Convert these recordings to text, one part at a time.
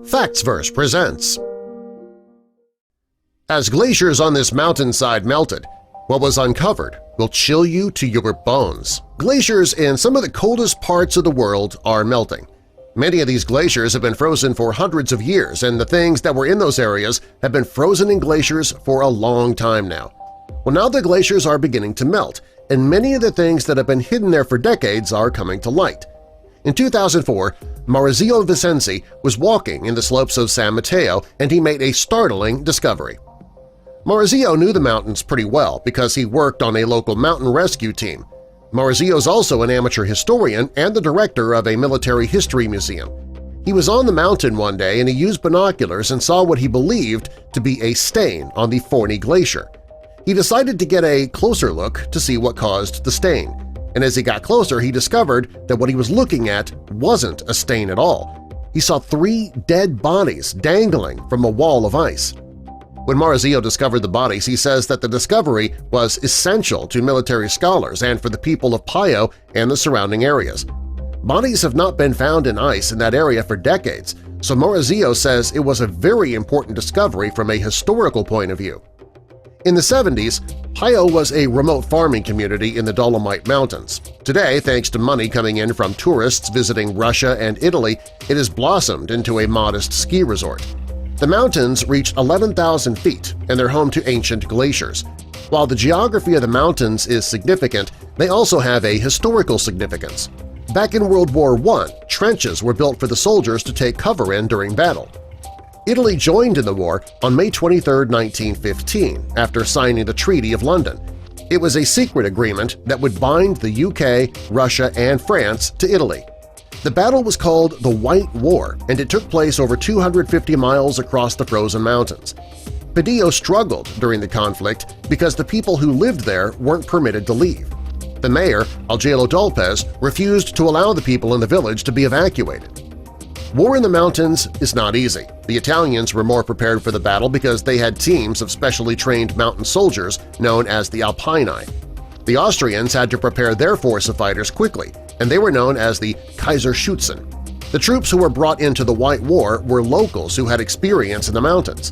Factsverse presents. As glaciers on this mountainside melted, what was uncovered will chill you to your bones. Glaciers in some of the coldest parts of the world are melting. Many of these glaciers have been frozen for hundreds of years, and the things that were in those areas have been frozen in glaciers for a long time now. Well, now the glaciers are beginning to melt, and many of the things that have been hidden there for decades are coming to light. In 2004, Maurizio Vicenzi was walking in the slopes of San Matteo and he made a startling discovery. Maurizio knew the mountains pretty well because he worked on a local mountain rescue team. Maurizio is also an amateur historian and the director of a military history museum. He was on the mountain one day and he used binoculars and saw what he believed to be a stain on the Forni Glacier. He decided to get a closer look to see what caused the stain, and as he got closer he discovered that what he was looking at wasn't a stain at all. He saw 3 dead bodies dangling from a wall of ice. When Maurizio discovered the bodies, he says that the discovery was essential to military scholars and for the people of Paio and the surrounding areas. Bodies have not been found in ice in that area for decades, so Maurizio says it was a very important discovery from a historical point of view. In the 70s, Paio was a remote farming community in the Dolomite Mountains. Today, thanks to money coming in from tourists visiting Russia and Italy, it has blossomed into a modest ski resort. The mountains reach 11,000 feet and they're home to ancient glaciers. While the geography of the mountains is significant, they also have a historical significance. Back in World War I, trenches were built for the soldiers to take cover in during battle. Italy joined in the war on May 23, 1915, after signing the Treaty of London. It was a secret agreement that would bind the UK, Russia, and France to Italy. The battle was called the White War, and it took place over 250 miles across the frozen mountains. Padio struggled during the conflict because the people who lived there weren't permitted to leave. The mayor, Angelo Dolpez, refused to allow the people in the village to be evacuated. War in the mountains is not easy. The Italians were more prepared for the battle because they had teams of specially trained mountain soldiers known as the Alpini. The Austrians had to prepare their force of fighters quickly, and they were known as the Kaiserschützen. The troops who were brought into the White War were locals who had experience in the mountains.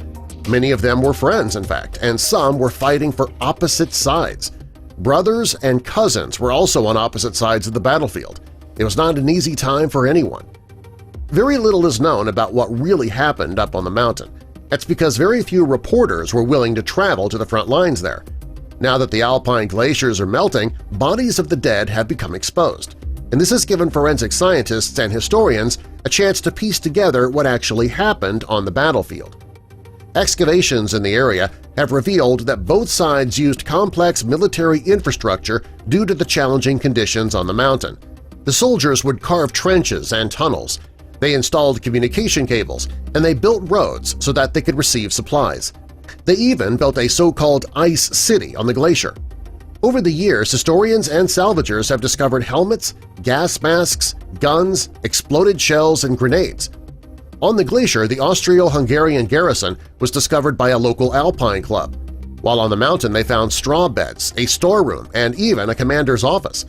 Many of them were friends, in fact, and some were fighting for opposite sides. Brothers and cousins were also on opposite sides of the battlefield. It was not an easy time for anyone. Very little is known about what really happened up on the mountain. That's because very few reporters were willing to travel to the front lines there. Now that the alpine glaciers are melting, bodies of the dead have become exposed, and this has given forensic scientists and historians a chance to piece together what actually happened on the battlefield. Excavations in the area have revealed that both sides used complex military infrastructure due to the challenging conditions on the mountain. The soldiers would carve trenches and tunnels. They installed communication cables, and they built roads so that they could receive supplies. They even built a so-called ice city on the glacier. Over the years, historians and salvagers have discovered helmets, gas masks, guns, exploded shells, and grenades. On the glacier, the Austro-Hungarian garrison was discovered by a local alpine club, while on the mountain they found straw beds, a storeroom, and even a commander's office.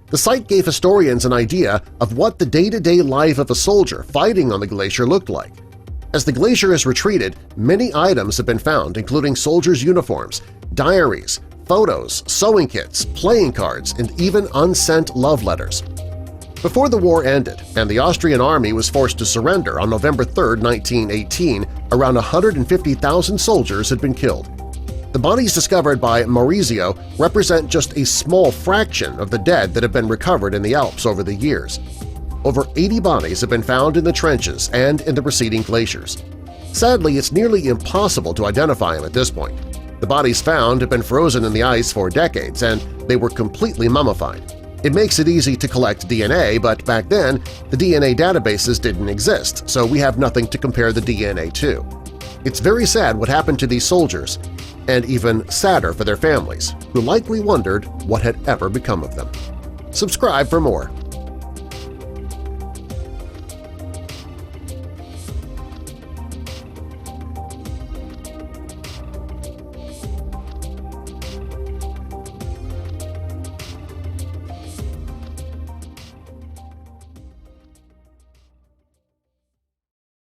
The site gave historians an idea of what the day-to-day life of a soldier fighting on the glacier looked like. As the glacier has retreated, many items have been found, including soldiers' uniforms, diaries, photos, sewing kits, playing cards, and even unsent love letters. Before the war ended and the Austrian army was forced to surrender on November 3, 1918, around 150,000 soldiers had been killed. The bodies discovered by Maurizio represent just a small fraction of the dead that have been recovered in the Alps over the years. Over 80 bodies have been found in the trenches and in the receding glaciers. Sadly, it's nearly impossible to identify them at this point. The bodies found have been frozen in the ice for decades and they were completely mummified. It makes it easy to collect DNA, but back then the DNA databases didn't exist, so we have nothing to compare the DNA to. It's very sad what happened to these soldiers, and even sadder for their families, who likely wondered what had ever become of them. Subscribe for more.